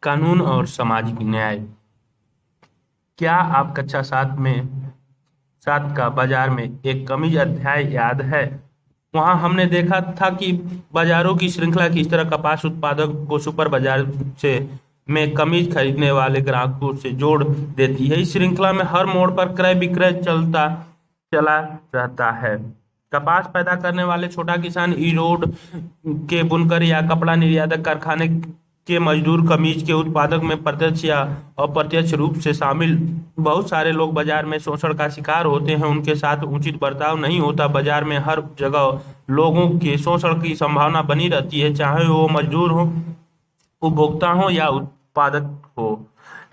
कानून और सामाजिक न्याय। क्या आप कक्षा 7 का बाजार में एक कमिज अध्याय याद है? वहां हमने देखा था कि बाजारों की श्रृंखला किस तरह कपास उत्पादक को सुपर बाजार से में कमीज खरीदने वाले ग्राहकों से जोड़ देती है। इस श्रृंखला में हर मोड़ पर क्रय विक्रय चलता चला रहता है। कपास पैदा करने वाले छोटा किसान, इरोड के बुनकर या कपड़ा निर्यातक कारखाने के मजदूर, कमीज के उत्पादक में प्रत्यक्ष या अप्रत्यक्ष रूप से शामिल बहुत सारे लोग बाजार में शोषण का शिकार होते हैं। उनके साथ उचित बर्ताव नहीं होता। बाजार में हर जगह लोगों के शोषण की संभावना बनी रहती है, चाहे वो मजदूर हो, उपभोक्ता हो या उत्पादक हो।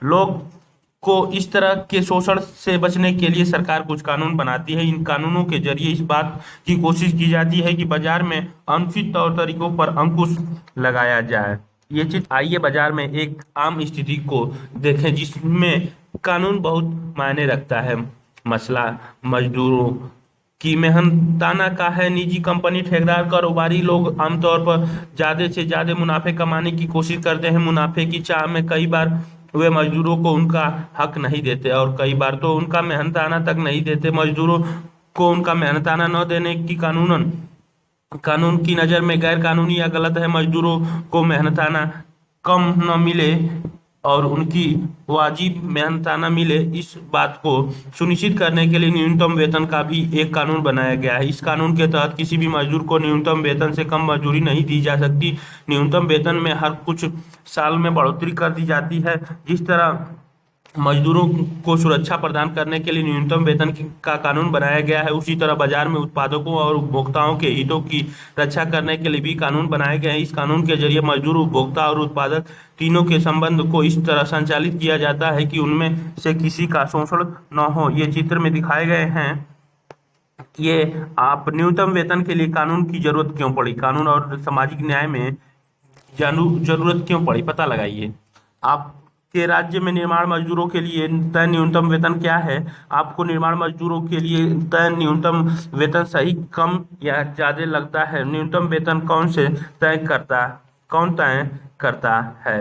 लोग को इस तरह के शोषण से बचने के लिए सरकार कुछ कानून बनाती है। इन कानूनों के जरिए इस बात की कोशिश की जाती है कि बाजार में अनुचित तौर तरीकों पर अंकुश लगाया जाए। ये चीज आइए बाजार में एक आम स्थिति को देखें जिसमें कानून बहुत मायने रखता है। मसला मजदूरों की मेहनताना का है। निजी कंपनी, ठेकेदार, कारोबारी लोग आमतौर पर ज्यादा से ज्यादा मुनाफे कमाने की कोशिश करते हैं। मुनाफे की चाह में कई बार वे मजदूरों को उनका हक नहीं देते और कई बार तो उनका मेहनताना तक नहीं देते। मजदूरों को उनका मेहनताना न देने की कानून की नज़र में गैर कानूनी या गलत है। मजदूरों को मेहनताना कम न मिले और उनकी वाजिब मेहनताना मिले, इस बात को सुनिश्चित करने के लिए न्यूनतम वेतन का भी एक कानून बनाया गया है। इस कानून के तहत किसी भी मजदूर को न्यूनतम वेतन से कम मजदूरी नहीं दी जा सकती। न्यूनतम वेतन में हर कुछ साल में बढ़ोतरी कर दी जाती है। जिस तरह मजदूरों को सुरक्षा प्रदान करने के लिए न्यूनतम वेतन का कानून बनाया गया है, उसी तरह बाजार में उत्पादकों और उपभोक्ताओं के हितों की रक्षा करने के लिए भी कानून बनाए गए हैं। इस कानून के जरिए मजदूर, उपभोक्ता और उत्पादक तीनों के संबंध को इस तरह संचालित किया जाता है कि उनमें से किसी का शोषण न हो। ये चित्र में दिखाए गए हैं। ये आप न्यूनतम वेतन के लिए कानून की जरूरत क्यों पड़ी, कानून और सामाजिक न्याय में जरूरत क्यों पड़ी, पता लगाइए। आपके राज्य में निर्माण मजदूरों के लिए तय न्यूनतम वेतन क्या है? आपको निर्माण मजदूरों के लिए तय न्यूनतम वेतन सही, कम या ज्यादा लगता है? न्यूनतम वेतन कौन तय करता है?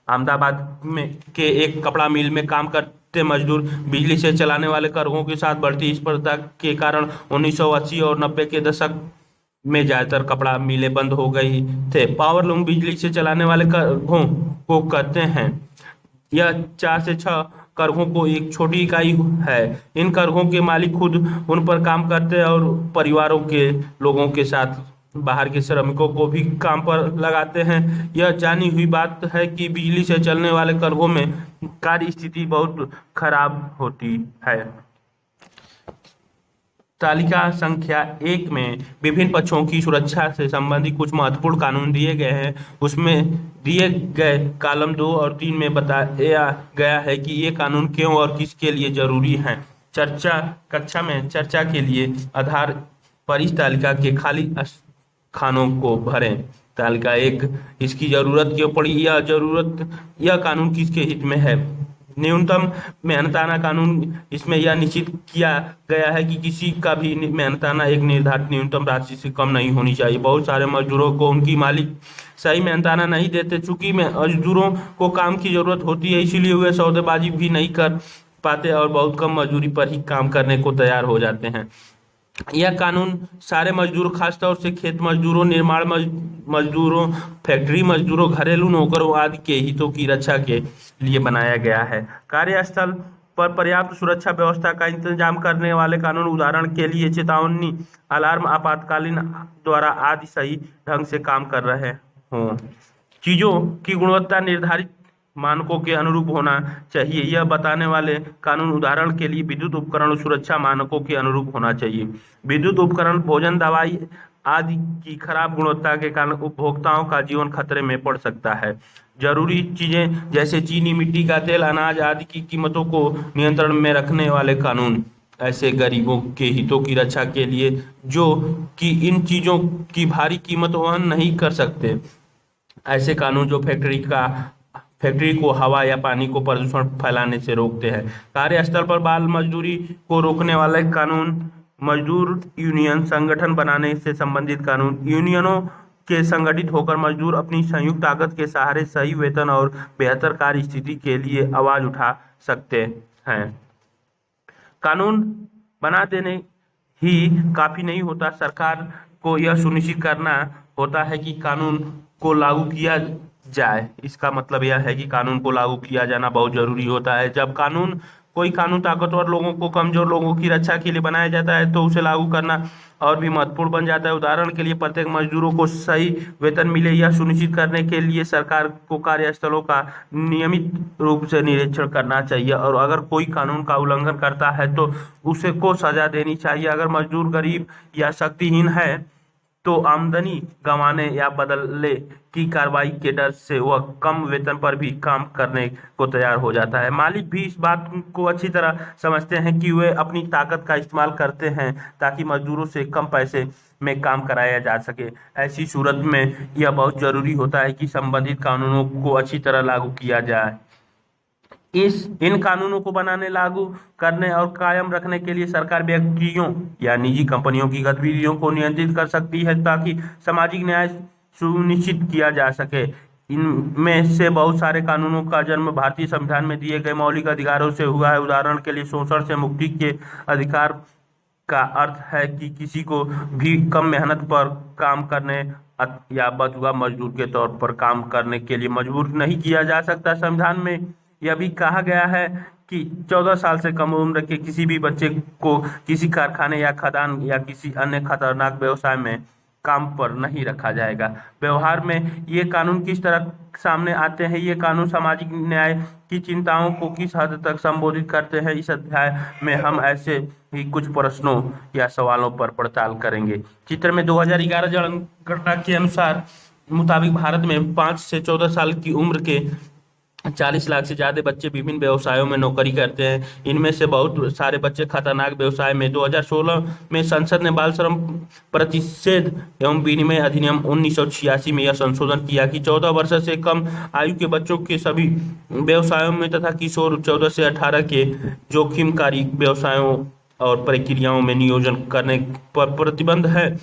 अहमदाबाद में के एक कपड़ा मिल में काम करते मजदूर बिजली से चलाने वाले कार्गों के साथ बढ़ती स्पर्धा के कारण 1980 और 90 के दशक में ज्यादातर कपड़ा मिलें बंद हो गई थे। पावर लूम बिजली से चलाने वाले करघों को कहते हैं। यह 4 से 6 करघों को एक छोटी इकाई है। इन करघों के मालिक खुद उन पर काम करते हैं और परिवारों के लोगों के साथ बाहर के श्रमिकों को भी काम पर लगाते हैं। यह जानी हुई बात है कि बिजली से चलने वाले करघों में कार्य स्थिति बहुत खराब होती है। तालिका संख्या 1 में विभिन्न पक्षों की सुरक्षा से संबंधित कुछ महत्वपूर्ण कानून दिए गए हैं। उसमें दिए गए कॉलम 2 और 3 में बताया गया है कि ये कानून क्यों और किसके लिए जरूरी हैं। कक्षा में चर्चा के लिए आधार पर इस तालिका के खाली खानों को भरें। तालिका 1, इसकी जरूरत क्यों पड़ी? यह कानून किसके हित में है? न्यूनतम मेहनताना कानून, इसमें यह निश्चित किया गया है कि किसी का भी मेहनताना एक निर्धारित न्यूनतम राशि से कम नहीं होनी चाहिए। बहुत सारे मजदूरों को उनकी मालिक सही मेहनताना नहीं देते। चूंकि मजदूरों को काम की जरूरत होती है, इसीलिए वे सौदेबाजी भी नहीं कर पाते और बहुत कम मजदूरी पर ही काम करने को तैयार हो जाते हैं। यह कानून सारे मजदूर, खासतौर से खेत मजदूरों, निर्माण मजदूरों, फैक्ट्री मजदूरों, घरेलू नौकरों आदि के हितों की रक्षा के लिए बनाया गया है। कार्यस्थल पर पर्याप्त सुरक्षा व्यवस्था का इंतजाम करने वाले कानून, उदाहरण के लिए चेतावनी, अलार्म, आपातकालीन द्वारा आदि सही ढंग से काम कर रहे हों। चीजों की गुणवत्ता निर्धारित मानकों के अनुरूप होना चाहिए, यह बताने वाले कानून, उदाहरण के लिए विद्युत उपकरण सुरक्षा मानकों के अनुरूप होना चाहिए। विद्युत उपकरण, भोजन, दवाई आदि की खराब गुणवत्ता के कारण उपभोक्ताओं का जीवन खतरे में पड़ सकता है। जरूरी चीजें जैसे चीनी, मिट्टी का तेल, अनाज आदि की कीमतों को नियंत्रण में रखने वाले कानून, ऐसे गरीबों के हितों की रक्षा के लिए जो कि इन चीजों की भारी कीमत वहन नहीं कर सकते। ऐसे कानून जो फैक्ट्री को हवा या पानी को प्रदूषण फैलाने से रोकते हैं। कार्यस्थल पर बाल मजदूरी को रोकने वाले कानून, मजदूर यूनियन संगठन बनाने से संबंधित कानून, यूनियनों के संगठित होकर मजदूर अपनी संयुक्त ताकत के सहारे सही वेतन और बेहतर कार्य स्थिति के लिए आवाज उठा सकते हैं। कानून बना देने ही काफी नहीं होता, सरकार को यह सुनिश्चित करना होता है कि कानून को लागू किया जाए। इसका मतलब यह है कि कानून को लागू किया जाना बहुत जरूरी होता है। जब कोई कानून ताकतवर लोगों को कमजोर लोगों की रक्षा के लिए बनाया जाता है तो उसे लागू करना और भी महत्वपूर्ण बन जाता है। उदाहरण के लिए प्रत्येक मजदूरों को सही वेतन मिले, यह सुनिश्चित करने के लिए सरकार को कार्यस्थलों का नियमित रूप से निरीक्षण करना चाहिए और अगर कोई कानून का उल्लंघन करता है तो उसे को सजा देनी चाहिए। अगर मजदूर गरीब या शक्तिहीन है तो आमदनी गंवाने या बदले की कार्रवाई के डर से वह कम वेतन पर भी काम करने को तैयार हो जाता है। मालिक भी इस बात को अच्छी तरह समझते हैं कि वे अपनी ताकत का इस्तेमाल करते हैं ताकि मजदूरों से कम पैसे में काम कराया जा सके। ऐसी सूरत में यह बहुत जरूरी होता है कि संबंधित कानूनों को अच्छी तरह लागू किया जाए। इन कानूनों को बनाने, लागू करने और कायम रखने के लिए सरकार व्यक्तियों या निजी कंपनियों की गतिविधियों को नियंत्रित कर सकती है ताकि सामाजिक न्याय सुनिश्चित किया जा सके। इनमें से बहुत सारे कानूनों का जन्म भारतीय संविधान में दिए गए मौलिक अधिकारों से हुआ है। उदाहरण के लिए शोषण से मुक्ति के अधिकार का अर्थ है कि किसी को भी कम मेहनत पर काम करने या बचुआ मजदूर के तौर पर काम करने के लिए मजबूर नहीं किया जा सकता। संविधान में यह भी कहा गया है कि 14 साल से कम उम्र के किसी भी बच्चे को किसी कारखाने या खदान या किसी अन्य खतरनाक व्यवसाय में काम पर नहीं रखा जाएगा। व्यवहार में ये कानून किस तरह सामने आते हैं, ये कानून सामाजिक न्याय की चिंताओं को किस हद तक संबोधित करते हैं, इस अध्याय में हम ऐसे ही कुछ प्रश्नों या सवालों पर पड़ताल करेंगे। चित्र में 2011 जनगणना के अनुसार मुताबिक भारत में 5 से 14 साल की उम्र के 40 लाख से ज्यादा बच्चे विभिन्न व्यवसायों में नौकरी करते हैं। इनमें से बहुत सारे बच्चे खतरनाक व्यवसाय में। 2016 में संसद ने बाल श्रम प्रतिषेध एवं विनिमय अधिनियम 1986 में यह संशोधन किया कि 14 वर्ष से कम आयु के बच्चों के सभी व्यवसायों में तथा किशोर 14 से 18 के जोखिमकारी व्यवसायों और प्रक्रियाओं में नियोजन करने पर प्रतिबंध है।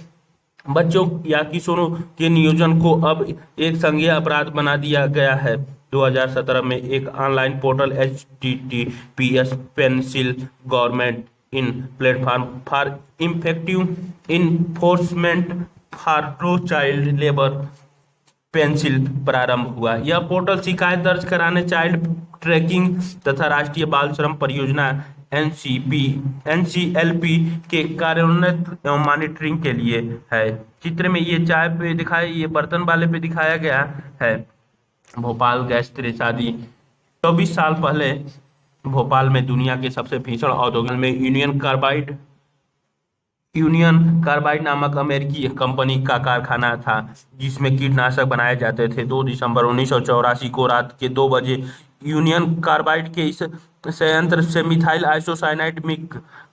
बच्चों या किशोरों के नियोजन को अब एक संज्ञेय अपराध बना दिया गया है। 2017 में एक online portal HTTPS pencil government in platform for effective enforcement for true child labour pencil प्रारंभ हुआ। यह पोर्टल शिकायत दर्ज कराने, चाइल्ड ट्रैकिंग तथा राष्ट्रीय बाल श्रम परियोजना NCLP के कार्यान्वयन एवं मॉनिटरिंग के लिए है। चित्र में ये बर्तन वाले पे दिखाया गया है। भोपाल गैस त्रासदी। 24 साल पहले भोपाल में दुनिया के सबसे भीषण औद्योगिक में यूनियन कार्बाइड नामक अमेरिकी कंपनी का कारखाना था जिसमें कीटनाशक बनाए जाते थे। 2 दिसंबर 1984 को रात के 2 बजे यूनियन कार्बाइड के इस संयंत्र से मिथाइल आइसोसाइनाइड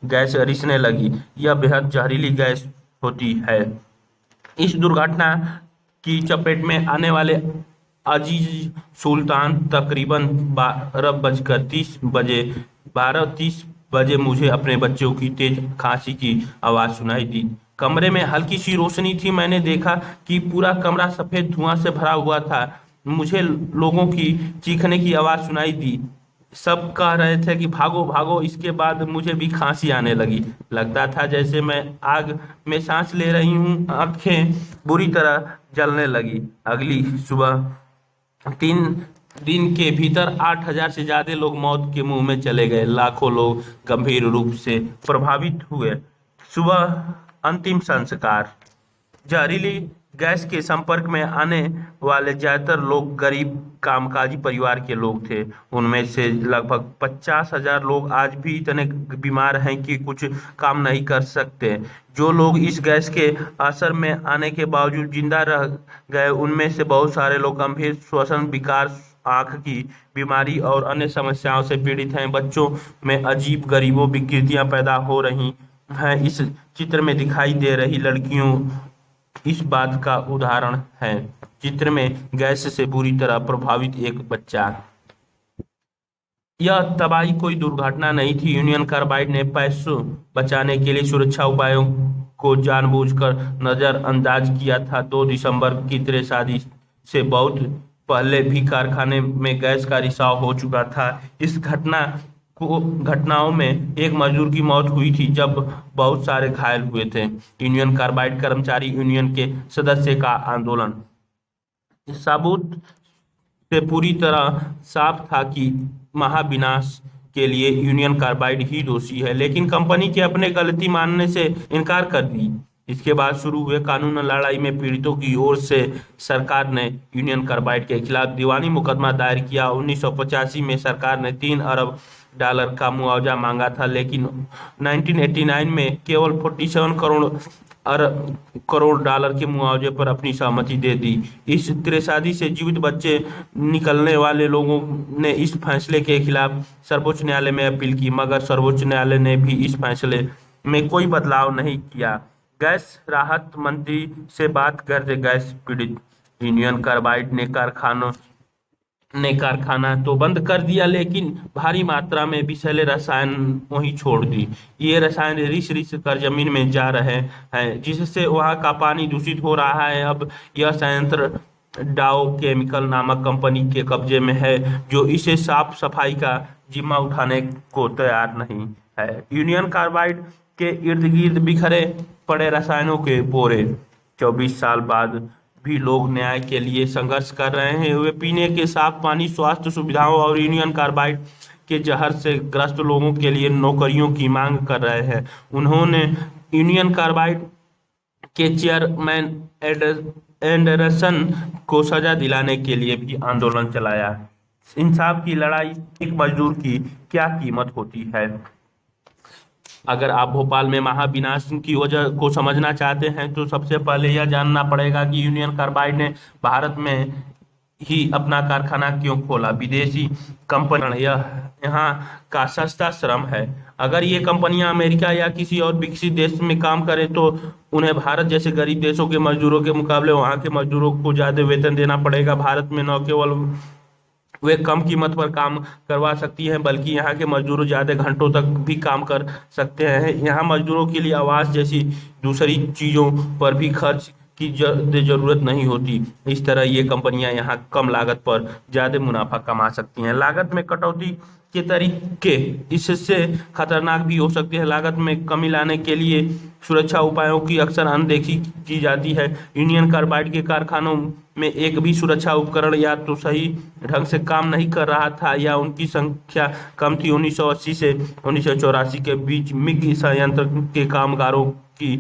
गैस रिसने लगी। यह बेहद जहरीली गैस होती है। इस दुर्घटना की चपेट में आने वाले अजीज सुल्तान तकरीबन 12:30 बजे मुझे अपने बच्चों की तेज खांसी की आवाज सुनाई दी। कमरे में हल्की सी रोशनी थी। मैंने देखा कि पूरा कमरा सफेद धुआं से भरा हुआ था। मुझे लोगों की चीखने की आवाज सुनाई दी। सब कह रहे थे कि भागो भागो। इसके बाद मुझे भी खांसी आने लगी। लगता था जैसे मैं आग में सांस ले रही हूँ। आंखें बुरी तरह जलने लगी। अगली सुबह 3 दिन के भीतर 8,000 से ज्यादा लोग मौत के मुंह में चले गए। लाखों लोग गंभीर रूप से प्रभावित हुए। सुबह अंतिम संस्कार। जहरीली गैस के संपर्क में आने वाले ज्यादातर लोग गरीब कामकाजी परिवार के लोग थे। उनमें से लगभग 50,000 लोग आज भी इतने बीमार हैं कि कुछ काम नहीं कर सकते। जो लोग इस गैस के असर में आने के बावजूद जिंदा रह गए उनमें से बहुत सारे लोग गंभीर श्वसन विकार, आंख की बीमारी और अन्य समस्याओं से पीड़ित हैं। बच्चों में अजीब गरीबों विकृतियां पैदा हो रही हैं। इस चित्र में दिखाई दे रही लड़कियों इस बात का उदाहरण है। चित्र में गैस से बुरी तरह प्रभावित एक बच्चा। यह तबाही कोई दुर्घटना नहीं थी। यूनियन कार्बाइड ने पैसों बचाने के लिए सुरक्षा उपायों को जानबूझकर नजरअंदाज किया था। 2 दिसंबर की शादी से बहुत पहले भी कारखाने में गैस का रिसाव हो चुका था। इस घटनाओं में एक मजदूर की मौत हुई थी, जब बहुत सारे घायल हुए थे। यूनियन कार्बाइड कर्मचारी यूनियन के सदस्य का आंदोलन। इस सबूत से पूरी तरह साफ था कि महाविनाश के लिए यूनियन कार्बाइड ही दोषी है, लेकिन कंपनी के अपने गलती मानने से इनकार कर दी। इसके बाद शुरू हुए कानूनी लड़ाई में पीड़ितों की ओर से सरकार ने यूनियन कार्बाइड के खिलाफ दीवानी मुकदमा दायर किया। 1985 में सरकार ने $3 अरब का मुआवजा मांगा था, लेकिन 1989 में केवल 47 करोड़ डॉलर के मुआवजे पर अपनी सहमति दे दी। इस त्रासदी से जीवित बच्चे निकलने वाले लोगों ने इस फैसले के खिलाफ सर्वोच्च न्यायालय में अपील की, मगर सर्वोच्च न्यायालय ने भी इस फैसले में कोई बदलाव नहीं किया। गैस राहत मंत्री से बात करते गैस पीड़ित। यूनियन कार्बाइड ने कारखाना तो बंद कर दिया, लेकिन भारी मात्रा में विषैले रसायन वहीं छोड़ दी। ये रसायन रिस कर जमीन में जा रहे हैं, जिससे वहां का पानी दूषित हो रहा है। अब यह संयंत्र डाउ केमिकल नामक कंपनी के कब्जे में है, जो इसे साफ सफाई का जिम्मा उठाने को तैयार नहीं है। यूनियन कार्बाइड के इर्द गिर्द बिखरे पड़े रसायनों के बोरे। 24 साल बाद भी लोग न्याय के लिए संघर्ष कर रहे हैं। वे पीने के साफ पानी, स्वास्थ्य सुविधाओं और यूनियन कार्बाइड के जहर से ग्रस्त लोगों के लिए नौकरियों की मांग कर रहे हैं। उन्होंने यूनियन कार्बाइड के चेयरमैन एंडरसन को सजा दिलाने के लिए भी आंदोलन चलाया। इंसाफ की लड़ाई एक मजदूर की क्या कीमत होती है? अगर आप भोपाल में महाविनाश की वजह को समझना चाहते हैं, तो सबसे पहले यह जानना पड़ेगा कि यूनियन कार्बाइड ने भारत में ही अपना कारखाना क्यों खोला। विदेशी कंपनी यहाँ का सस्ता श्रम है। अगर ये कंपनियां अमेरिका या किसी और विकसित देश में काम करें, तो उन्हें भारत जैसे गरीब देशों के मजदूरों के मुकाबले वहाँ के मजदूरों को ज्यादा वेतन देना पड़ेगा। भारत में न केवल वे कम कीमत पर काम करवा सकती हैं, बल्कि यहाँ के मजदूर ज़्यादा घंटों तक भी काम कर सकते हैं। यहाँ मजदूरों के लिए आवास जैसी दूसरी चीज़ों पर भी खर्च की जरूरत नहीं होती। इस तरह ये कंपनियां यहाँ कम लागत पर ज़्यादा मुनाफा कमा सकती हैं। लागत में कटौती के तरीके इससे खतरनाक भी हो सकते हैं। लागत में कमी लाने के लिए सुरक्षा उपायों की अक्सर अनदेखी की जाती है। यूनियन कार्बाइड के कारखानों में एक भी सुरक्षा उपकरण या तो सही ढंग से काम नहीं कर रहा था, या उनकी संख्या कम थी। 1980 से 1984 के बीच मिग संयंत्र के कामगारों की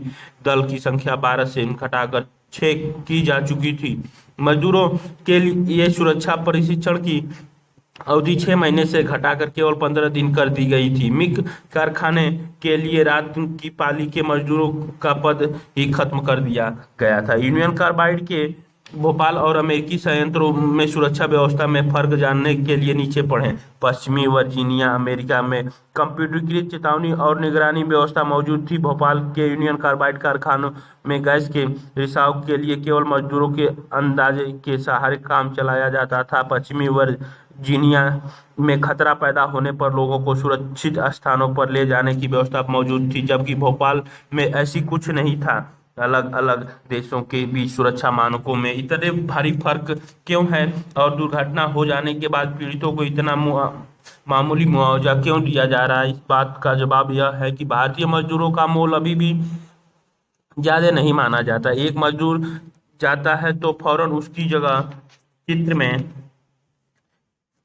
दल की संख्या 12 से घटाकर 6 की जा चुकी थी। मजदूरों के लिए सुरक्षा प्रशिक्षण की अवधि 6 महीने से घटाकर केवल 15 दिन कर दी गई थी। मिग कारखाने के लिए रात की पाली के मजदूरों का पद ही खत्म कर दिया गया था। यूनियन कार्बाइड के भोपाल और अमेरिकी संयंत्रों में सुरक्षा व्यवस्था में फर्क जानने के लिए नीचे पढ़ें। पश्चिमी वर्जीनिया अमेरिका में कंप्यूटरीकृत चेतावनी और निगरानी व्यवस्था मौजूद थी। भोपाल के यूनियन कार्बाइड कारखानों में गैस के रिसाव के लिए केवल मजदूरों के अंदाजे के सहारे काम चलाया जाता था। पश्चिमी वर्जीनिया में खतरा पैदा होने पर लोगों को सुरक्षित स्थानों पर ले जाने की व्यवस्था मौजूद थी, जबकि भोपाल में ऐसी कुछ नहीं था। अलग अलग देशों के बीच सुरक्षा मानकों में इतने भारी फर्क क्यों है, और दुर्घटना हो जाने के बाद पीड़ितों को इतना मामूली मुआवजा क्यों दिया जा रहा है? इस बात का जवाब यह है कि भारतीय मजदूरों का मोल अभी भी ज्यादा नहीं माना जाता। एक मजदूर जाता है तो फौरन उसकी जगह चित्र में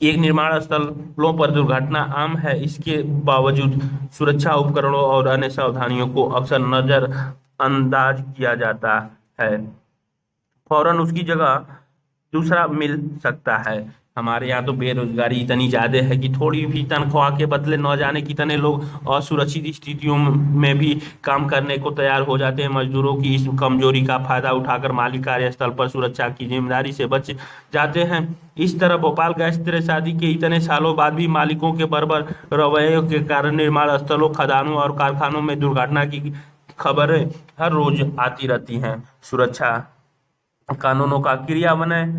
एक निर्माण स्थलों पर दुर्घटना आम है। इसके बावजूद सुरक्षा उपकरणों और अन्य सावधानियों को अक्सर नजरअंदाज किया जाता है। फौरन उसकी जगह दूसरा मिल सकता है। हमारे यहाँ तो बेरोजगारी इतनी ज्यादा है कि थोड़ी भी तनख्वाह के बदले न जाने कितने लोग असुरक्षित स्थितियों में भी काम करने को तैयार हो जाते हैं। मजदूरों की इस कमजोरी का फायदा उठाकर मालिक कार्यस्थल पर सुरक्षा की जिम्मेदारी से बच जाते हैं। इस तरह भोपाल गैस त्रासदी के इतने सालों बाद भी मालिकों के बर्बर रवैये के कारण निर्माण स्थलों, खदानों और कारखानों में दुर्घटना की खबरें हर रोज आती रहती हैं। सुरक्षा कानूनों का क्रियान्वयन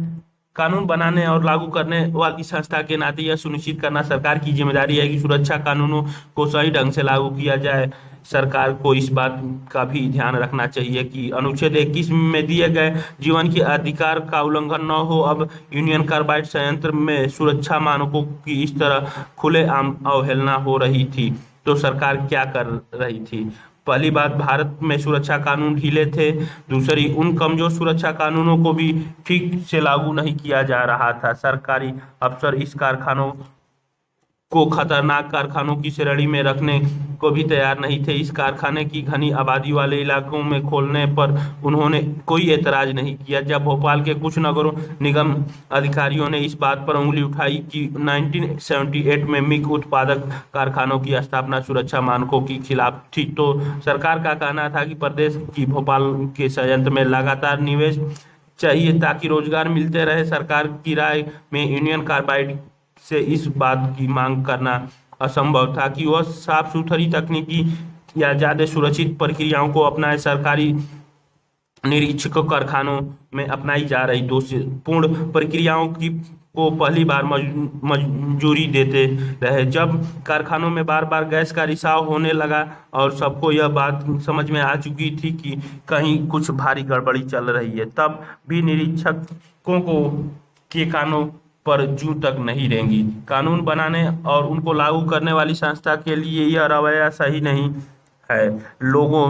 कानून बनाने और लागू करने वाली संस्था के नाते यह सुनिश्चित करना सरकार की जिम्मेदारी है कि सुरक्षा कानूनों को सही ढंग से लागू किया जाए। सरकार को इस बात का भी ध्यान रखना चाहिए कि अनुच्छेद 21 में दिए गए जीवन के अधिकार का उल्लंघन न हो। अब यूनियन कार्बाइड संयंत्र में सुरक्षा मानकों की इस तरह खुलेआम अवहेलना हो रही थी तो सरकार क्या कर रही थी? पहली बात, भारत में सुरक्षा कानून ढीले थे। दूसरी, उन कमजोर सुरक्षा कानूनों को भी ठीक से लागू नहीं किया जा रहा था। सरकारी अफसर इस कारखानों को खतरनाक कारखानों की श्रेणी में रखने को भी तैयार नहीं थे। इस कारखाने की घनी आबादी वाले इलाकों में खोलने पर उन्होंने कोई एतराज नहीं किया। जब भोपाल के कुछ नगर निगम अधिकारियों ने इस बात पर उंगली उठाई कि 1978 में मिग उत्पादक कारखानों की स्थापना सुरक्षा मानकों के खिलाफ थी, तो सरकार का कहना था कि प्रदेश की भोपाल के संयंत्र में लगातार निवेश चाहिए ताकि रोजगार मिलते रहे। सरकार की राय में यूनियन कार्बाइड से इस बात की मांग करना असंभव था कि वह साफ सुथरी तकनीकी या ज्यादा सुरक्षित प्रक्रियाओं को अपनाए। सरकारी निरीक्षक कारखानों में अपनाई जा रही दोषपूर्ण प्रक्रियाओं की को पहली बार मंजूरी देते रहे। जब कारखानों में बार बार गैस का रिसाव होने लगा और सबको यह बात समझ में आ चुकी थी कि कहीं कुछ भारी गड़बड़ी चल रही है, तब भी निरीक्षकों को के कानों पर जू तक नहीं रेंगी। कानून बनाने और उनको लागू करने वाली संस्था के लिए यह रवैया सही नहीं है। लोगों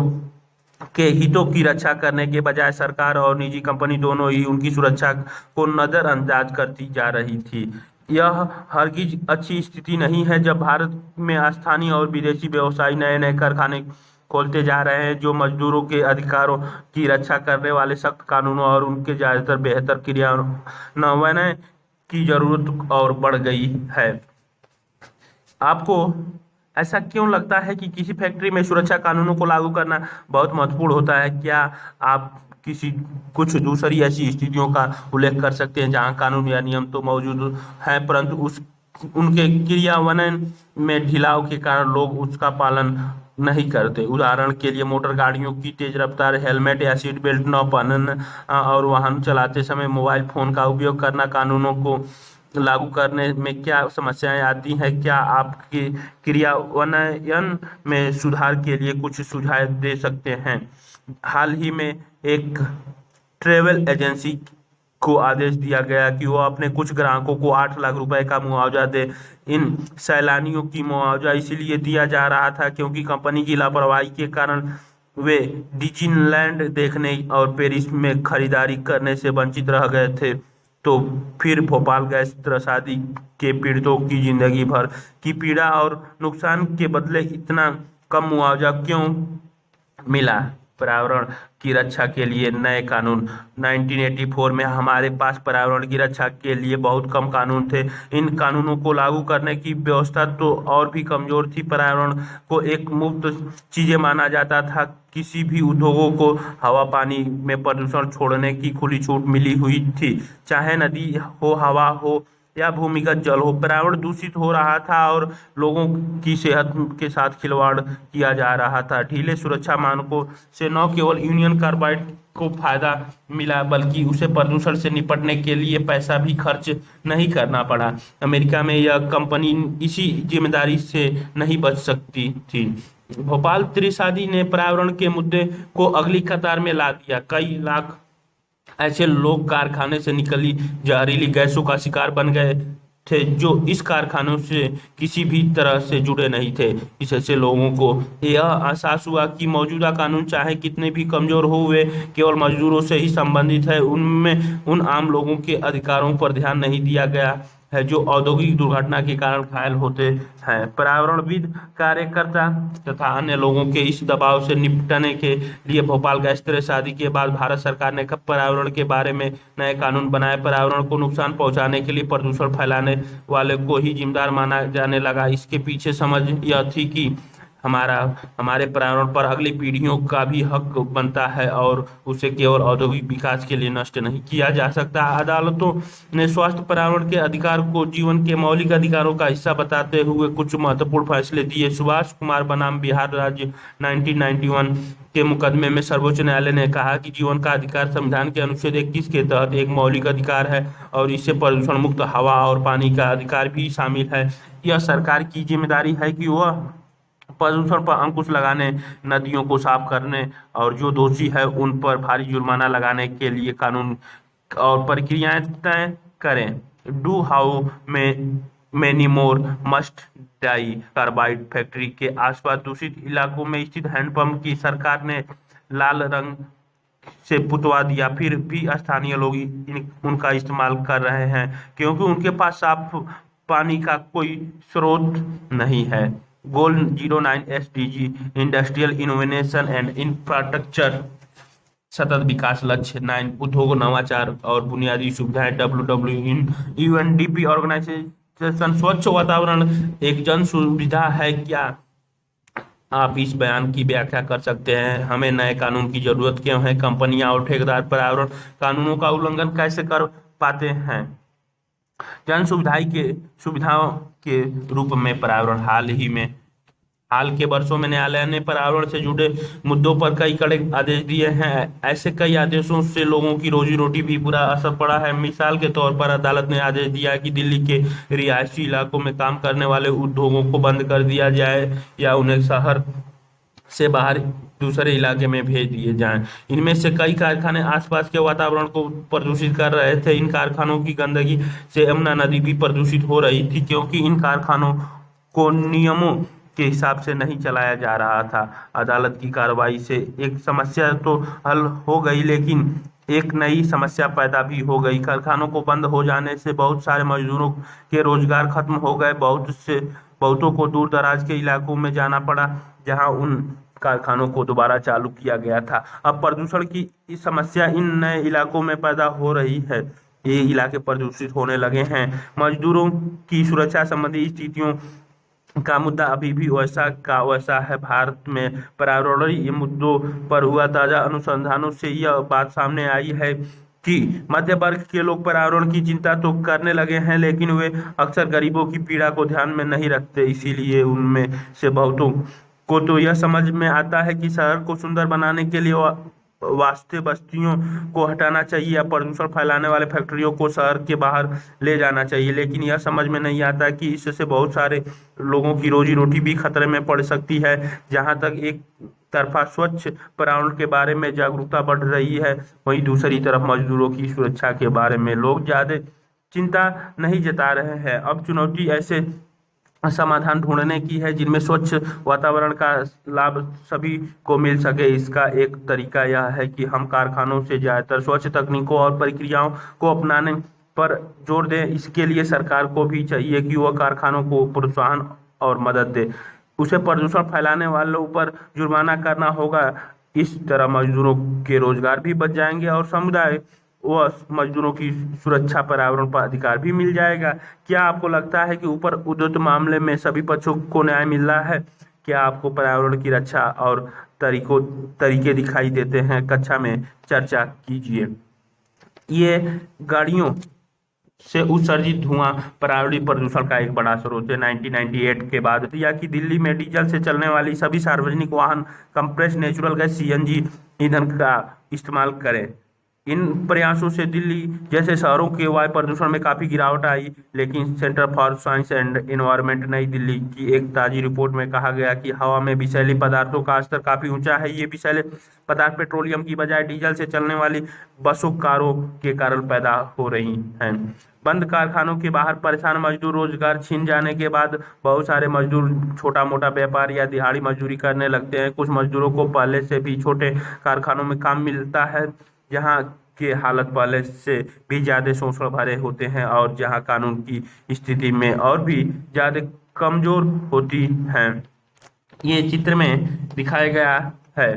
के हितों की रक्षा करने के बजाय सरकार और निजी कंपनी दोनों ही उनकी सुरक्षा को नजरअंदाज करती जा रही थी। यह हरगिज अच्छी स्थिति नहीं है जब भारत में स्थानीय और विदेशी व्यवसायी नए नए कारखाने खोलते जा रहे हैं जो मजदूरों के अधिकारों की रक्षा करने वाले सख्त कानूनों और उनके ज्यादातर बेहतर क्रियान्वयन की जरूरत और बढ़ गई है। आपको ऐसा क्यों लगता है कि किसी फैक्ट्री में सुरक्षा कानूनों को लागू करना बहुत महत्वपूर्ण होता है? क्या आप कुछ दूसरी ऐसी स्थितियों का उल्लेख कर सकते हैं जहां कानून या नियम तो मौजूद हैं परंतु उनके क्रियान्वयन में ढिलाव के कारण लोग उसका पालन नहीं करते? उदाहरण के लिए मोटर गाड़ियों की तेज रफ्तार, हेलमेट या सीट बेल्ट न पहनना और वाहन चलाते समय मोबाइल फोन का उपयोग करना कानूनों को लागू करने में क्या समस्याएं आती हैं? क्या आपके क्रियान्वयन में सुधार के लिए कुछ सुझाव दे सकते हैं? हाल ही में एक ट्रैवल एजेंसी को आदेश दिया गया कि वो अपने कुछ ग्राहकों को 8 लाख रुपए का मुआवजा दे। इन सैलानियों की मुआवजा इसीलिए दिया जा रहा था क्योंकि कंपनी की लापरवाही के कारण वे डिज्नीलैंड देखने और पेरिस में खरीदारी करने से वंचित रह गए थे। तो फिर भोपाल गैस त्रासदी के पीड़ितों की जिंदगी भर की पीड़ा और नुकसान के बदले इतना कम मुआवजा क्यों मिला? पर्यावरण की रक्षा के लिए नए कानून। 1984 में हमारे पास पर्यावरण की रक्षा के लिए बहुत कम कानून थे। इन कानूनों को लागू करने की व्यवस्था तो और भी कमजोर थी। पर्यावरण को एक मुफ्त चीजें माना जाता था। किसी भी उद्योगों को हवा पानी में प्रदूषण छोड़ने की खुली छूट मिली हुई थी, चाहे नदी हो, हवा हो या भूमिगत जल हो। पर्यावरण दूषित हो रहा था और लोगों की सेहत के साथ खिलवाड़ किया जा रहा था। ढीले सुरक्षा मानकों से न केवल यूनियन कार्बाइड को फायदा मिला बल्कि उसे प्रदूषण से निपटने के लिए पैसा भी खर्च नहीं करना पड़ा। अमेरिका में यह कंपनी इसी जिम्मेदारी से नहीं बच सकती थी। भोपाल त्रासदी ने पर्यावरण के मुद्दे को अगली कतार में ला दिया। कई लाख ऐसे लोग कारखाने से निकली जहरीली गैसों का शिकार बन गए थे जो इस कारखानों से किसी भी तरह से जुड़े नहीं थे। इस ऐसे लोगों को यह एहसास हुआ कि मौजूदा कानून चाहे कितने भी कमजोर हो वे केवल मजदूरों से ही संबंधित है। उनमें उन आम लोगों के अधिकारों पर ध्यान नहीं दिया गया है जो औद्योगिक दुर्घटना के कारण घायल होते हैं। पर्यावरणविद, कार्यकर्ता तथा अन्य लोगों के इस दबाव से निपटने के लिए भोपाल गैस त्रासदी के बाद भारत सरकार ने पर्यावरण के बारे में नए कानून बनाए। पर्यावरण को नुकसान पहुंचाने के लिए प्रदूषण फैलाने वाले को ही जिम्मेदार माना जाने लगा। इसके पीछे समझ यह थी कि हमारा हमारे पर्यावरण पर अगली पीढ़ियों का भी हक बनता है और उसे केवल औद्योगिक विकास के लिए नष्ट नहीं किया जा सकता। अदालतों ने स्वास्थ्य पर्यावरण के अधिकार को जीवन के मौलिक अधिकारों का हिस्सा बताते हुए कुछ महत्वपूर्ण फैसले दिए। सुभाष कुमार बनाम बिहार राज्य 1991 के मुकदमे में सर्वोच्च न्यायालय ने कहा कि जीवन का अधिकार संविधान के अनुच्छेद 21 के तहत एक मौलिक अधिकार है और इससे प्रदूषण मुक्त हवा और पानी का अधिकार भी शामिल है। यह सरकार की जिम्मेदारी है कि वह प्रदूषण पर अंकुश लगाने, नदियों को साफ करने और जो दोषी है उन पर भारी जुर्माना लगाने के लिए कानून और प्रक्रियाएं तय करें। डू हाउ में many more must die carbide factory के आसपास दूषित इलाकों में स्थित हैंडपंप की सरकार ने लाल रंग से पुतवा दिया, फिर भी स्थानीय लोग उनका इस्तेमाल कर रहे हैं क्योंकि उनके पास साफ पानी का कोई स्रोत नहीं है। गोल 09 SDG industrial innovation and infrastructure सतत विकास लक्ष्य 9 उद्योग नवाचार और बुनियादी सुविधाएं WW इन यूएनडीपी ऑर्गेनाइजेशन स्वच्छ वातावरण एक जन सुविधा है। क्या आप इस बयान की व्याख्या कर सकते हैं? हमें नए कानून की जरूरत क्यों है? कंपनियां और ठेकेदार पर्यावरण कानूनों का उल्लंघन कैसे कर पाते हैं? जन सुविधाओं के रूप में पर्यावरण हाल के वर्षों में न्यायालय ने पर्यावरण से जुड़े मुद्दों पर कई कड़े आदेश दिए हैं। ऐसे कई आदेशों से लोगों की रोजी रोटी भी बुरा असर पड़ा है। मिसाल के तौर पर अदालत ने आदेश दिया कि दिल्ली के रिहायशी इलाकों में काम करने वाले उद्योगों को बंद कर दिया जाए या उन्हें शहर से बाहर दूसरे इलाके में भेज दिए जाएं। इनमें से कई कारखाने आसपास के वातावरण को प्रदूषित कर रहे थे। इन कारखानों की गंदगी से यमुना नदी भी प्रदूषित हो रही थी क्योंकि इन कारखानों को नियमों के हिसाब से नहीं चलाया जा रहा था। अदालत की कार्रवाई से एक समस्या तो हल हो गई लेकिन एक नई समस्या पैदा भी हो गई। कारखानों को बंद हो जाने से बहुत सारे मजदूरों के रोजगार खत्म हो गए। बहुतों को दूर दराज के इलाकों में जाना पड़ा जहां उन कारखानों को दोबारा चालू किया गया था। अब प्रदूषण की इस समस्या इन नए इलाकों में पैदा हो रही है। ये इलाके प्रदूषित होने लगे हैं। मजदूरों की सुरक्षा संबंधी स्थितियों का मुद्दा अभी भी वैसा का वैसा है। भारत में पर्यावरणीय मुद्दों पर हुआ ताजा अनुसंधानों से यह बात सामने आई है कि मध्य वर्ग के लोग पर्यावरण की चिंता तो करने लगे हैं लेकिन वे अक्सर गरीबों की पीड़ा को ध्यान में नहीं रखते। इसीलिए उनमें से बहुतों को तो यह समझ में आता है कि शहर को सुंदर बनाने के लिए वास्ते बस्तियों को हटाना चाहिए या प्रदूषण फैलाने वाले फैक्ट्रियों को शहर के बाहर ले जाना चाहिए, लेकिन यह समझ में नहीं आता कि इससे बहुत सारे लोगों की रोजी रोटी भी खतरे में पड़ सकती है। जहां तक एक तरफा स्वच्छ पर्यावरण के बारे में जागरूकता बढ़ रही है, वहीं दूसरी तरफ मजदूरों की सुरक्षा के बारे में लोग ज्यादा चिंता नहीं जता रहे हैं। अब चुनौती ऐसे समाधान ढूंढने की है जिनमें स्वच्छ वातावरण का लाभ सभी को मिल सके। इसका एक तरीका यह है कि हम कारखानों से ज्यादातर स्वच्छ तकनीकों और प्रक्रियाओं को अपनाने पर जोर दें। इसके लिए सरकार को भी चाहिए कि वह कारखानों को प्रोत्साहन और मदद दे। उसे प्रदूषण फैलाने वालों पर जुर्माना करना होगा। इस तरह मजदूरों के रोजगार भी बच जाएंगे और समुदाय व मजदूरों की सुरक्षा पर्यावरण पर अधिकार भी मिल जाएगा। क्या आपको लगता है कि ऊपर उद्धृत मामले में सभी पक्षों को न्याय मिल रहा है? क्या आपको पर्यावरण की रक्षा और तरीके दिखाई देते हैं? कक्षा में चर्चा कीजिए। ये गाड़ियों से उत्सर्जित धुआं पर्यावरणीय प्रदूषण का एक बड़ा स्रोत है। 1998 के बाद दिया कि दिल्ली में डीजल से चलने वाली सभी सार्वजनिक वाहन कंप्रेस्ड नेचुरल गैस CNG ईंधन का इस्तेमाल करें। इन प्रयासों से दिल्ली जैसे शहरों के वायु प्रदूषण में काफी गिरावट आई, लेकिन centre for science and environment नई दिल्ली की एक ताजी रिपोर्ट में कहा गया कि हवा में विषैले पदार्थों का स्तर काफी ऊंचा है। ये विषैले पदार्थ पेट्रोलियम की बजाय डीजल से चलने वाली बसों कारों के कारण पैदा हो रही हैं। बंद कारखानों के बाहर परेशान मजदूर रोजगार छिन जाने के बाद बहुत सारे मजदूर छोटा मोटा व्यापार या दिहाड़ी मजदूरी करने लगते हैं। कुछ मजदूरों को पहले से भी छोटे कारखानों में काम मिलता है जहां के हालत पहले से भी ज्यादा शोषण भरे होते हैं और जहां कानून की स्थिति में और भी ज्यादा कमजोर होती हैं। ये चित्र में दिखाया गया है।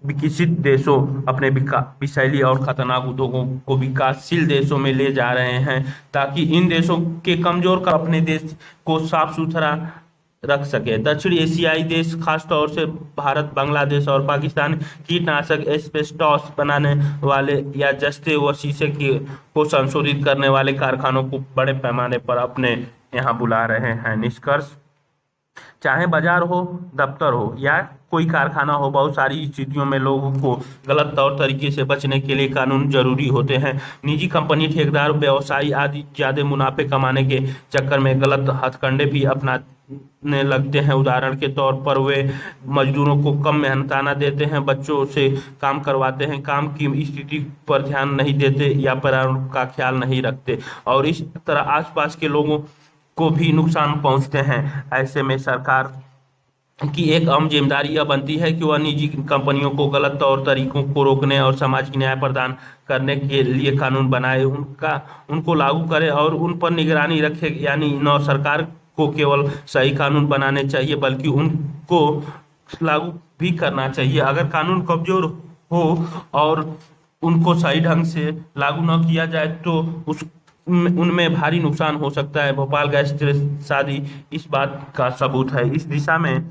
विकसित देशों अपने विषैली और खतरनाक उद्योगों को विकासशील देशों में ले जा रहे हैं ताकि इन देशों के कमजोर का अपने देश को साफ सुथरा रख सके। दक्षिण एशियाई देश खासतौर से भारत, बांग्लादेश और पाकिस्तान कीटनाशक, एस्बेस्टॉस बनाने वाले या जस्ते व शीशे के को संशोधित करने वाले कारखानों को बड़े पैमाने पर अपने यहाँ बुला रहे हैं। निष्कर्ष, चाहे बाजार हो, दफ्तर हो या कोई कारखाना हो, बहुत सारी स्थितियों में लोगों को गलत तौर तरीके से बचने के लिए कानून जरूरी होते हैं। निजी कंपनी, ठेकेदार, व्यवसायी आदि ज्यादा मुनाफे कमाने के चक्कर में गलत हथकंडे भी अपनाने लगते हैं। उदाहरण के तौर पर वे मजदूरों को कम मेहनताना देते हैं, बच्चों से काम करवाते हैं, काम की स्थिति पर ध्यान नहीं देते या पर्यावरण का ख्याल नहीं रखते और इस तरह आसपास के लोगों को भी नुकसान पहुंचते हैं। ऐसे में सरकार की एक अहम जिम्मेदारी यह बनती है कि वह निजी कंपनियों को गलत तौर तरीकों को रोकने और सामाजिक न्याय प्रदान करने के लिए कानून बनाए, उनको लागू करे और उन पर निगरानी रखे। यानी न सरकार को केवल सही कानून बनाने चाहिए बल्कि उनको लागू भी करना चाहिए। अगर कानून कमजोर हो और उनको सही ढंग से लागू न किया जाए तो उस उनमें भारी नुकसान हो सकता है। भोपाल गैस शादी इस बात का सबूत है। इस दिशा में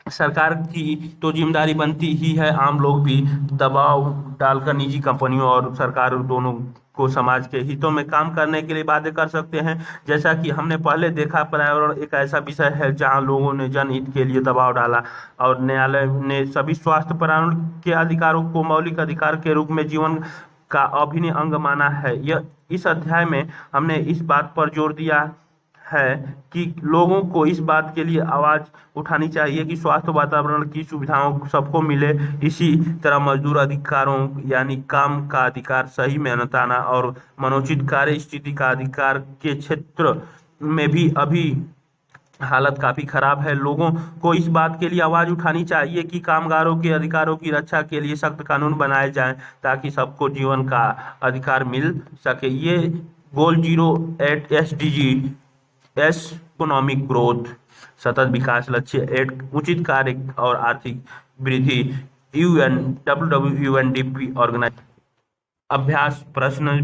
सरकार की तो जिम्मेदारी बनती ही है, आम लोग भी दबाव डालकर निजी कंपनियों और सरकार दोनों को समाज के हितों में काम करने के लिए बाध्य कर सकते हैं। जैसा कि हमने पहले देखा, पर्यावरण एक ऐसा विषय है जहां लोगों ने जनहित के लिए दबाव डाला और न्यायालय ने सभी स्वास्थ्य पर्यावरण के अधिकारों को मौलिक अधिकार के रूप में जीवन का अभिन्न अंग माना है। यह इस अध्याय में हमने इस बात पर जोर दिया है कि लोगों को इस बात के लिए आवाज उठानी चाहिए कि स्वास्थ्य, वातावरण की सुविधाओं सबको मिले। इसी तरह मजदूर अधिकारों यानी काम का अधिकार, सही मेहनताना और मनोचित कार्य स्थिति का अधिकार के क्षेत्र में भी अभी हालत काफी खराब है। लोगों को इस बात के लिए आवाज उठानी चाहिए कि कामगारों के अधिकारों की रक्षा के लिए सख्त कानून बनाए जाएं ताकि सबको जीवन का अधिकार मिल सके। ये गोल 08 SDG इकोनॉमिक ग्रोथ, सतत विकास लक्ष्य 8 उचित कार्य और आर्थिक वृद्धि, WWUNDP ऑर्गेनाइज अभ्यास प्रश्न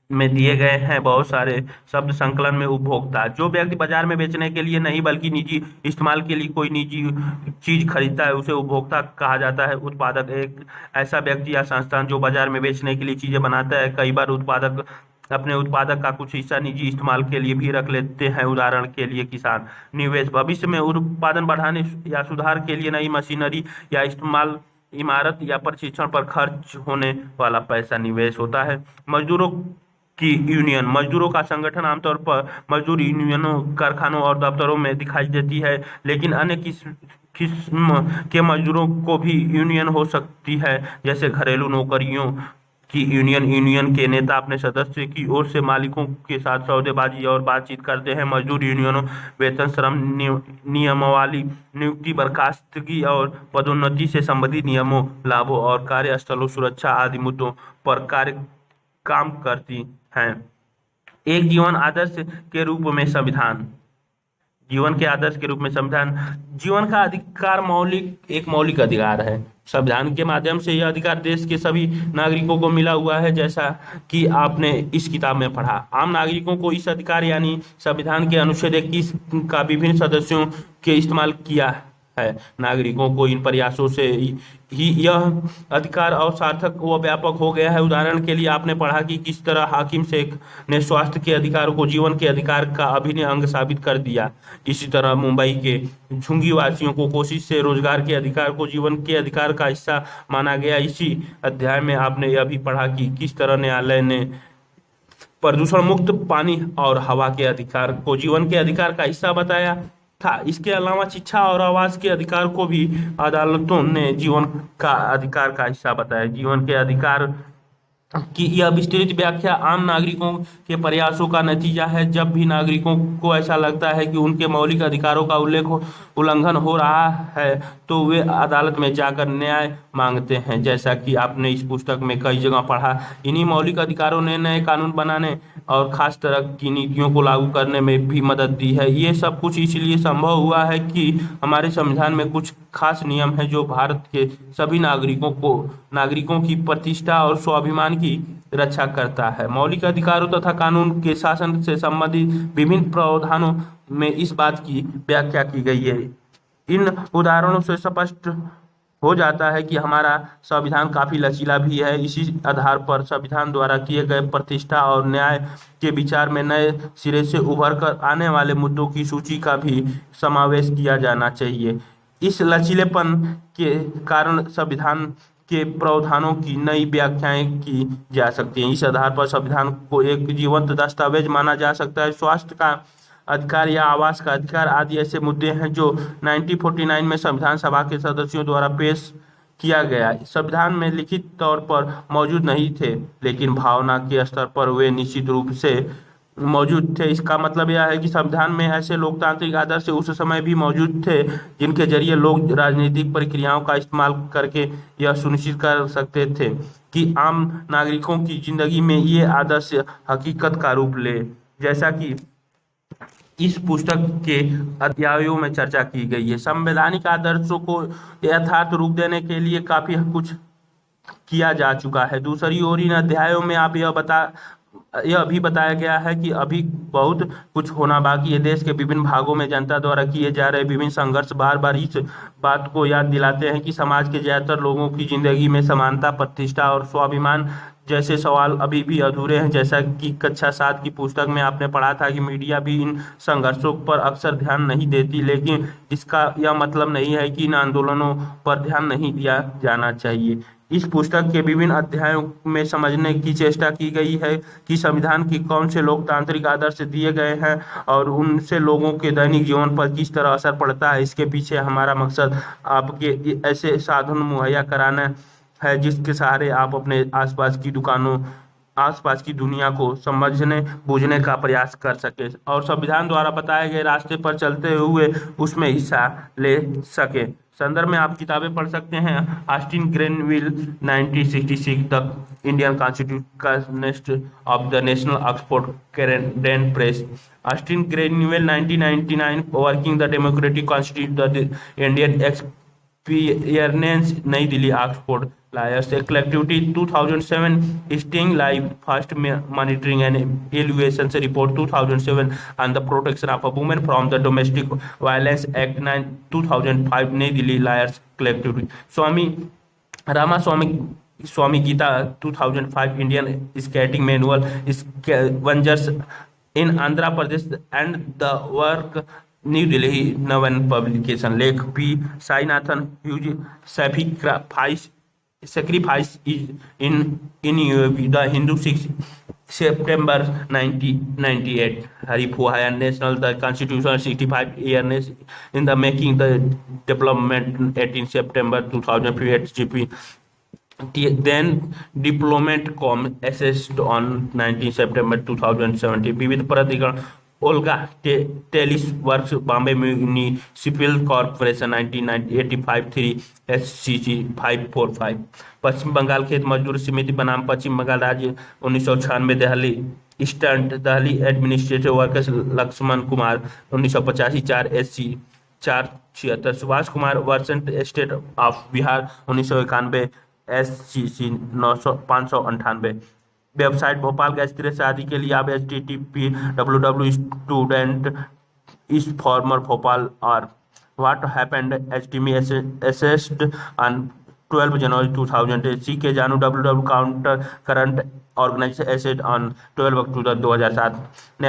में दिए गए हैं बहुत सारे शब्द संकलन में। उपभोक्ता, जो व्यक्ति बाजार में बेचने के लिए नहीं बल्कि निजी इस्तेमाल के लिए कोई निजी चीज खरीदता है उसे उपभोक्ता कहा जाता है। उत्पादक, एक ऐसा व्यक्ति या संस्थान जो बाजार में बेचने के लिए चीजें बनाता है। कई बार उत्पादक अपने उत्पादक का कुछ हिस्सा निजी इस्तेमाल के लिए भी रख लेते हैं। उदाहरण के लिए किसान। निवेश, भविष्य में उत्पादन बढ़ाने या सुधार के लिए नई मशीनरी या इस्तेमाल, इमारत या प्रशिक्षण पर खर्च होने वाला पैसा निवेश होता है। मजदूरों की यूनियन, मजदूरों का संगठन आमतौर पर मजदूर यूनियनों, कारखानों और दफ्तरों में दिखाई देती है, लेकिन अन्य किस्म के मजदूरों को भी यूनियन हो सकती है, जैसे घरेलू नौकरियों की यूनियन। यूनियन के नेता अपने सदस्य की ओर से मालिकों के साथ सौदेबाजी और बातचीत करते हैं। मजदूर यूनियनों वेतन, श्रम नियमावली, नियुक्ति, बर्खास्तगी और पदोन्नति से संबंधित नियमों, लाभों और कार्यस्थलों सुरक्षा आदि मुद्दों पर काम करती हैं। एक जीवन आदर्श के रूप में संविधान, जीवन के आदर्श के रूप में संविधान, जीवन का अधिकार एक मौलिक अधिकार है। संविधान के माध्यम से यह अधिकार देश के सभी नागरिकों को मिला हुआ है। जैसा कि आपने इस किताब में पढ़ा, आम नागरिकों को इस अधिकार यानी संविधान के अनुच्छेद 21 का विभिन्न सदस्यों के इस्तेमाल किया है। नागरिकों को इन प्रयासों से ही यह अधिकार और सार्थक व व्यापक हो गया है। उदाहरण के लिए आपने पढ़ा कि किस तरह हाकिम शेख ने स्वास्थ्य के अधिकार को जीवन के अधिकार का अभिन्न अंग साबित कर दिया। इसी तरह मुंबई के झुंगी वासियों को कोशिश से रोजगार के अधिकार को जीवन के अधिकार का हिस्सा माना गया। इसी अध्याय में आपने यह भी पढ़ा कि किस तरह न्यायालय ने प्रदूषण मुक्त पानी और हवा के अधिकार को जीवन के अधिकार का हिस्सा बताया था। इसके अलावा शिक्षा और आवास के अधिकार को भी अदालतों ने जीवन का अधिकार का हिस्सा बताया। जीवन के अधिकार की यह विस्तृत व्याख्या आम नागरिकों के प्रयासों का नतीजा है। जब भी नागरिकों को ऐसा लगता है कि उनके मौलिक अधिकारों का उल्लंघन हो रहा है तो वे अदालत में जाकर न्याय मांगते हैं। जैसा कि आपने इस पुस्तक में कई जगह पढ़ा, इन्हीं मौलिक अधिकारों ने नए कानून बनाने और खास तरह की नीतियों को लागू करने में भी मदद दी है। ये सब कुछ इसलिए संभव हुआ है कि हमारे संविधान में कुछ खास नियम है जो भारत के सभी नागरिकों की प्रतिष्ठा और स्वाभिमान की रक्षा करता है। मौलिक अधिकारों तथा कानून के शासन से संबंधित विभिन्न प्रावधानों में इस बात की व्याख्या की गई है। इन उदाहरणों से स्पष्ट हो जाता है कि हमारा संविधान काफी लचीला भी है। इसी आधार पर संविधान द्वारा किए गए प्रतिष्ठा और न्याय के विचार में नए सिरे से उभर कर आने वाले मुद्दों की सूची का भी समावेश किया जाना चाहिए। इस लचीलेपन के कारण संविधान के प्रावधानों की नई व्याख्याएं की जा सकती हैं। इस आधार पर संविधान को एक जीवंत दस्तावेज माना जा सकता है। स्वास्थ्य का अधिकार या आवास का अधिकार आदि ऐसे मुद्दे हैं जो 1949 में संविधान सभा के सदस्यों द्वारा पेश किया गया संविधान में लिखित तौर पर मौजूद नहीं थे, लेकिन भावना के स्तर पर वे निश्चित रूप से मौजूद थे। इसका मतलब यह है कि संविधान में ऐसे लोकतांत्रिक आदर्श उस समय भी मौजूद थे जिनके जरिए लोग राजनीतिक प्रक्रियाओं का इस्तेमाल करके यह सुनिश्चित कर सकते थे कि आम नागरिकों की जिंदगी में ये आदर्श हकीकत का रूप ले। जैसा कि इस पुस्तक के अध्यायों में चर्चा की गई है, संवैधानिक आदर्शों को यथार्थ रूप देने के लिए काफी कुछ किया जा चुका है। दूसरी ओर इन अध्यायों में यह भी बताया गया है कि अभी बहुत कुछ होना बाकी है। देश के विभिन्न भागों में जनता द्वारा किए जा रहे विभिन्न संघर्ष बार बार इस बात को याद दिलाते हैं कि समाज के ज्यादातर लोगों की जिंदगी में समानता, प्रतिष्ठा और स्वाभिमान जैसे सवाल अभी भी अधूरे हैं। जैसा कि कक्षा 7 की पुस्तक में आपने पढ़ा था कि मीडिया भी इन संघर्षों पर अक्सर ध्यान नहीं देती, लेकिन इसका यह मतलब नहीं है कि इन आंदोलनों पर ध्यान नहीं दिया जाना चाहिए। इस पुस्तक के विभिन्न अध्यायों में समझने की चेष्टा की गई है कि संविधान की कौन से लोकतांत्रिक आदर्श दिए गए हैं और उनसे लोगों के दैनिक जीवन पर किस तरह असर पड़ता है। इसके पीछे हमारा मकसद आपके ऐसे साधन मुहैया कराना है जिसके सहारे आप अपने आसपास की दुनिया को समझने बूझने का प्रयास कर सके और संविधान द्वारा बताए गए रास्ते पर चलते हुए उसमें हिस्सा ले सके। संदर्भ में आप किताबें पढ़ सकते हैं। Austin Granville 1966 the Indian constitution of the national Oxford Clarendon press. Austin Granville 1999 working the democratic constitution the Indian experience Nai Delhi Oxford Liars, a collectivity 2007 Sting Live First Monitoring and Evaluation Report 2007 on the Protection of Women from the Domestic Violence Act 2005 Nai Delhi lawyers collectivity. Swami Ramaswamy Swami Geeta 2005 Indian stinking manual scavengers in Andhra Pradesh and the work new Delhi नवन publication. लेख P Sainathan huge sacrifice is in the Hindu 6 September 1998 Haripuhaya National the Constitution 65 years in the making the development 18 September 2008 GP then diplomat com assessed on 19 September 2017 विविध प्राधिकरण Olga Tellis works Bombay municipal corporation 1985 3 SCC 545 Paschim Bangal Khet Mazdoor Samiti बनाम पश्चिम बंगाल राज्य 1996 Delhi eastern Delhi administrative workers Laxman Kumar 1985 4 SC 476 Subhash Kumar versus state of Bihar 1991 SCC 598 website Bhopal gas शादी के लिए आप http www is former Bhopal or what happened HTML assessed on 12 January 2008 C K Janu www counter current organisation accessed on 12 October 2007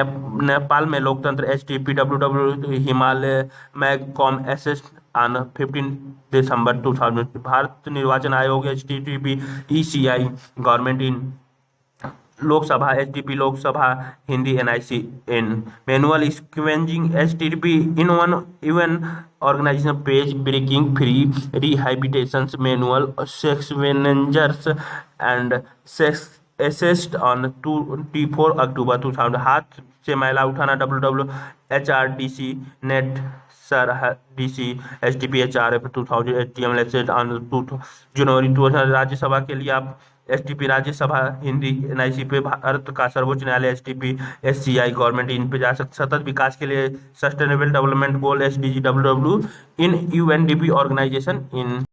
Nepal में लोकतंत्र http www Himalaya mag com accessed on 15 December 2000 Bharat निर्वाचन आयोग http ECI government in Loksabha HTTP Loksabha Hindi NIC in manual scavenging HTTP in one even organisation page breaking free rehabilitation manual scavengers and sex accessed on 24 October 2000 हाथ से मैला उठाना www.HRDC net sir DC HTTP HRF 2000 HTML asset on 2 जनवरी 2000 राज्यसभा के लिए आप STP Rajya Sabha Hindi, NIC पे भारत का सर्वोच्च न्यायालय, एसटीपी, एससीआई गवर्नमेंट इन पे जा सकते। सतत विकास के लिए sustainable development goal, SDG, WW in UNDP organisation in